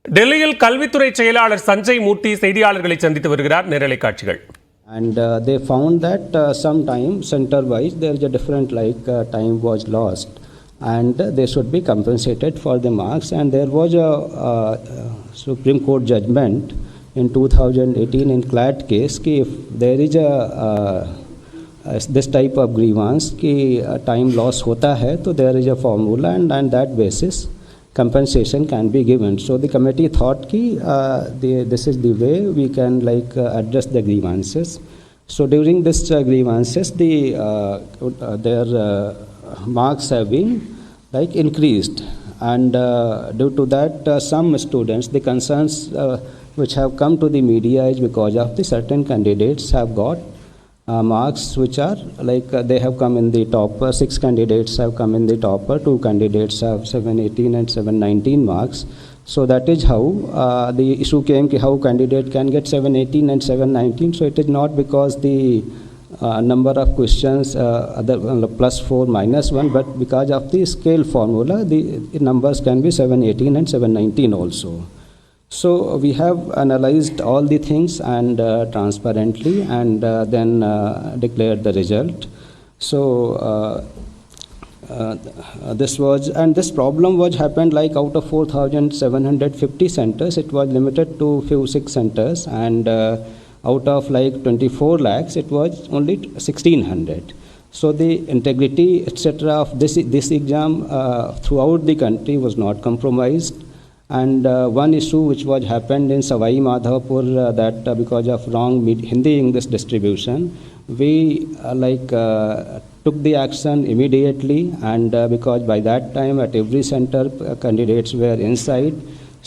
டெல்லியில் கல்வித்துறை செயலாளர் சஞ்சய் மூர்த்தி செய்தியாளர்களை சந்தித்து வருகிறார். நேரலை காட்சிகள். And they found that sometime center-wise there is a different time was lost, and they should be compensated for the marks. And there was a Supreme Court judgment in 2018 in CLAT case कि if there is a this type of grievance कि time loss होता है तो there is a formula and that basis compensation can be given. So the committee thought ki this is the way we can address the grievances. So during this grievances their marks have been increased, and due to that some students, the concerns which have come to the media is because of the certain candidates have got marks which are they have come in the topper. 6 candidates have come in the topper, 2 candidates have 718 and 719 marks. So that is how the issue came ki how candidate can get 718 and 719. So it is not because the number of questions other +4 -1, but because of the scale formula the numbers can be 718 and 719 also. So we have analyzed all the things and transparently, and then declared the result. So this problem was happened out of 4,750 centers, it was limited to few 6 centers, and out of 24 lakhs it was only 1,600. So the integrity etc. of this exam throughout the country was not compromised. And one issue which was happened in Savai Madhavpur, that because of wrong Hindi English distribution, we took the action immediately, and because by that time at every center candidates were inside.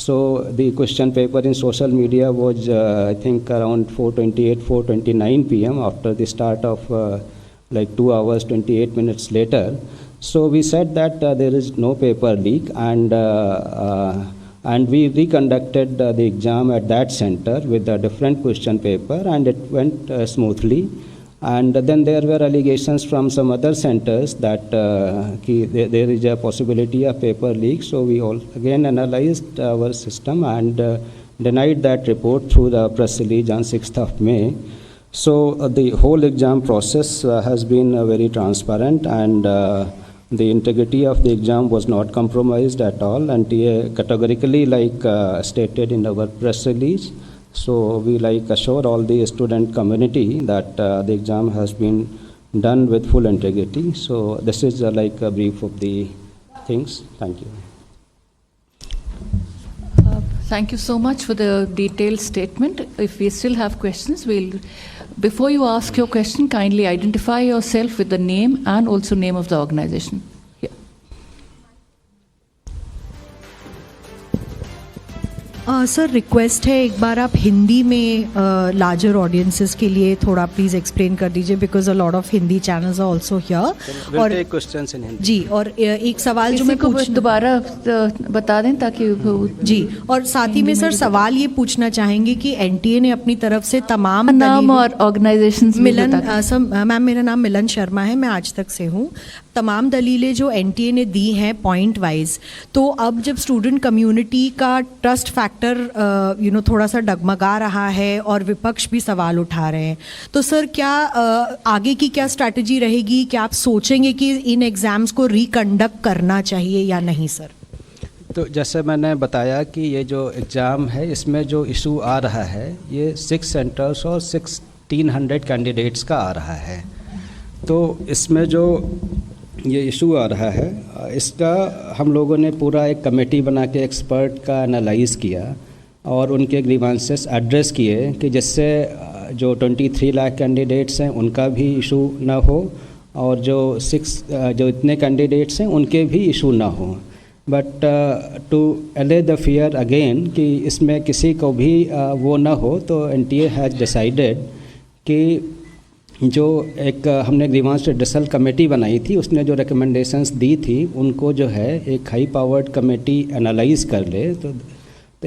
So the question paper in social media was I think around 4:29 p.m. after the start of 2 hours 28 minutes later. So we said that there is no paper leak, and we reconducted the exam at that center with a different question paper, and it went smoothly. And then there were allegations from some other centers that there is a possibility of paper leak. So we all again analyzed our system and denied that report through the press release on 6th of May. So the whole exam process has been very transparent, and the integrity of the exam was not compromised at all, and categorically stated in our press release. So we assure all the student community that the exam has been done with full integrity. So this is a brief of the things. Thank you. Thank you so much for the detailed statement. If we still have questions, before you ask your question, kindly identify yourself with the name and also name of the organization. Sir request है एक बार आप हिंदी में larger audiences के लिए थोड़ा please explain कर दीजिए, because a lot of Hindi channels are also here. और क्वेश्चंस इन हिंदी जी, और एक सवाल जो मैं दोबारा बता दें ताकि जी, और साथ ही में सर सवाल ये पूछना चाहेंगे कि एनटीए ने अपनी तरफ से तमाम नाम और ऑर्गेनाइजेशंस मैम मेरा नाम मिलन शर्मा है, मैं आज तक से हूँ. तमाम दलीलें जो एनटीए ने दी हैं पॉइंट वाइज, तो अब जब स्टूडेंट कम्युनिटी का ट्रस्ट फैक्टर थोड़ा सा डगमगा रहा है और विपक्ष भी सवाल उठा रहे हैं, तो सर क्या आगे की क्या स्ट्रैटेजी रहेगी? क्या आप सोचेंगे कि इन एग्ज़ाम्स को रिकंडक्ट करना चाहिए या नहीं सर? तो जैसे मैंने बताया कि ये जो एग्ज़ाम है इसमें जो इशू आ रहा है ये 6 सेंटर्स और 1,600 कैंडिडेट्स का आ रहा है. तो इसमें जो ये इशू आ रहा है इसका हम लोगों ने पूरा एक कमेटी बना के एक्सपर्ट का एनालाइज़ किया और उनके ग्रीवांसेस एड्रेस किए कि जिससे जो 23 लाख कैंडिडेट्स हैं उनका भी इशू ना हो, और जो इतने कैंडिडेट्स हैं उनके भी इशू ना हो. बट टू अले द फियर अगेन कि इसमें किसी को भी वो ना हो, तो एनटीए हैज़ डिसाइडेड कि जो एक हमने ग्रीवांस रिड्रेसल कमेटी बनाई थी उसने जो रिकमेंडेशंस दी थी उनको जो है एक हाई पावर्ड कमेटी एनालाइज कर ले. तो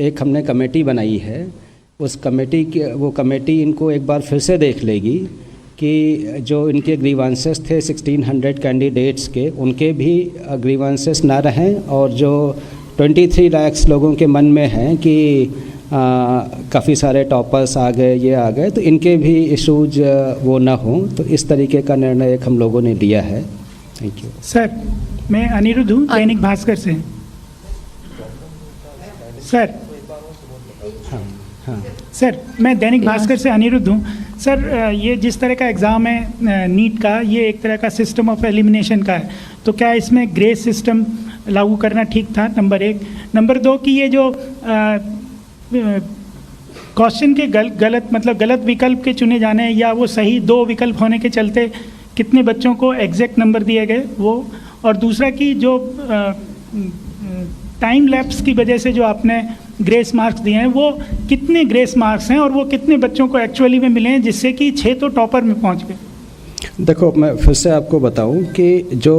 एक हमने कमेटी बनाई है, उस कमेटी की वो कमेटी इनको एक बार फिर से देख लेगी कि जो इनके ग्रीवांसेस थे 1,600 कैंडिडेट्स के उनके भी ग्रीवांसेस ना रहें, और जो 23 लाख लोगों के मन में है कि काफ़ी सारे टॉपर्स आ गए, ये आ गए, तो इनके भी इशूज वो ना हों, तो इस तरीके का निर्णय एक हम लोगों ने लिया है। Thank you sir. मैं अनिरुद्ध हूँ, दैनिक भास्कर से। सर हाँ सर, मैं दैनिक भास्कर से अनिरुद्ध हूँ। सर, ये जिस तरह का एग्ज़ाम है नीट का, ये एक तरह का सिस्टम ऑफ एलिमिनेशन का है, तो क्या इसमें ग्रेस सिस्टम लागू करना ठीक था? नंबर 1। नंबर 2 कि ये जो क्वेश्चन के गलत विकल्प के चुने जाने या वो सही 2 विकल्प होने के चलते कितने बच्चों को एग्जैक्ट नंबर दिए गए वो, और दूसरा कि जो टाइम लैप्स की वजह से जो आपने ग्रेस मार्क्स दिए हैं, वो कितने ग्रेस मार्क्स हैं और वो कितने बच्चों को एक्चुअली में मिले हैं, जिससे कि 6 तो टॉपर में पहुंच गए? देखो, मैं फिर से आपको बताऊं कि जो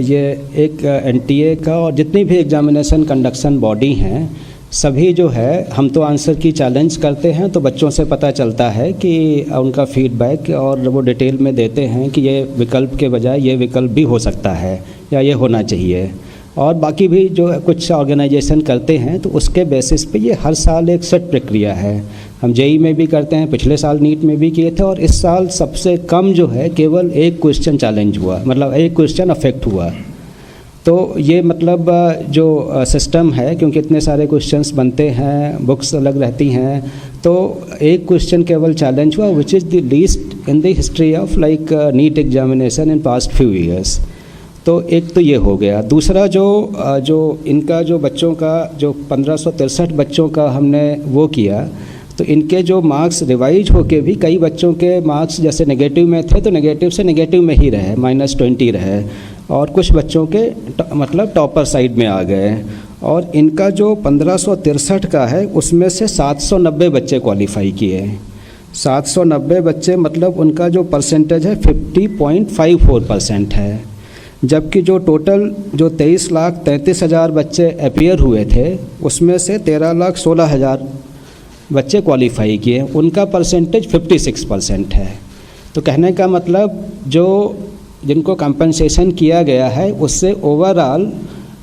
ये एक एनटीए का और जितनी भी एग्जामिनेशन कंडक्शन बॉडी हैं, सभी जो है हम तो आंसर की चैलेंज करते हैं, तो बच्चों से पता चलता है कि उनका फीडबैक और वो डिटेल में देते हैं कि ये विकल्प के बजाय ये विकल्प भी हो सकता है या ये होना चाहिए। और बाकी भी जो कुछ ऑर्गेनाइजेशन करते हैं, तो उसके बेसिस पे ये हर साल एक सेट प्रक्रिया है। हम जेई में भी करते हैं, पिछले साल नीट में भी किए थे, और इस साल सबसे कम जो है केवल एक क्वेश्चन चैलेंज हुआ, मतलब एक क्वेश्चन अफेक्ट हुआ। तो ये मतलब जो सिस्टम है, क्योंकि इतने सारे क्वेश्चंस बनते हैं, बुक्स अलग रहती हैं, तो एक क्वेश्चन केवल चैलेंज हुआ, which is the least in the history of like NEET examination in past few years. तो एक तो ये हो गया। दूसरा जो इनका जो बच्चों का जो 1563 बच्चों का हमने वो किया, तो इनके जो मार्क्स रिवाइज होके भी कई बच्चों के मार्क्स जैसे नेगेटिव में थे, तो नेगेटिव से नेगेटिव में ही रहे, -20 रहे, और कुछ बच्चों के मतलब टॉपर साइड में आ गए। और इनका जो 1563 का है, उसमें से 790 बच्चे क्वालिफाई किए। 790 बच्चे मतलब उनका जो परसेंटेज है 50.54% है। जबकि जो टोटल जो 23,33,000 बच्चे अपीयर हुए थे, उसमें से 13,16,000 बच्चे क्वालिफाई किए, उनका परसेंटेज 56% है। तो कहने का मतलब जो जिनको कंपनसेशन किया गया है, उससे ओवरऑल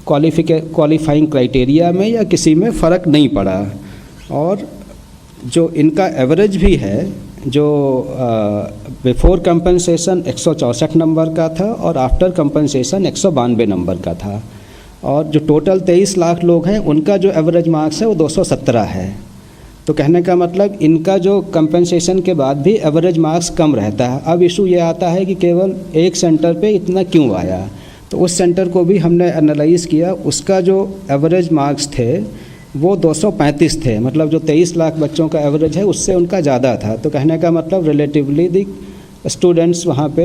क्वालिफाइंग क्राइटेरिया में या किसी में फ़र्क नहीं पड़ा। और जो इनका एवरेज भी है, जो बिफोर कंपनसेशन 164 नंबर का था और आफ्टर कंपनसेशन 192 नंबर का था। और जो टोटल 23 लाख लोग हैं, उनका जो एवरेज मार्क्स है वो 217 है। तो कहने का मतलब इनका जो कंपनसेशन के बाद भी एवरेज मार्क्स कम रहता है। अब इशू ये आता है कि केवल एक सेंटर पे इतना क्यों आया, तो उस सेंटर को भी हमने एनालाइज़ किया। उसका जो एवरेज मार्क्स थे वो 235 थे, मतलब जो 23 लाख बच्चों का एवरेज है उससे उनका ज़्यादा था। तो कहने का मतलब रिलेटिवली द स्टूडेंट्स वहाँ पे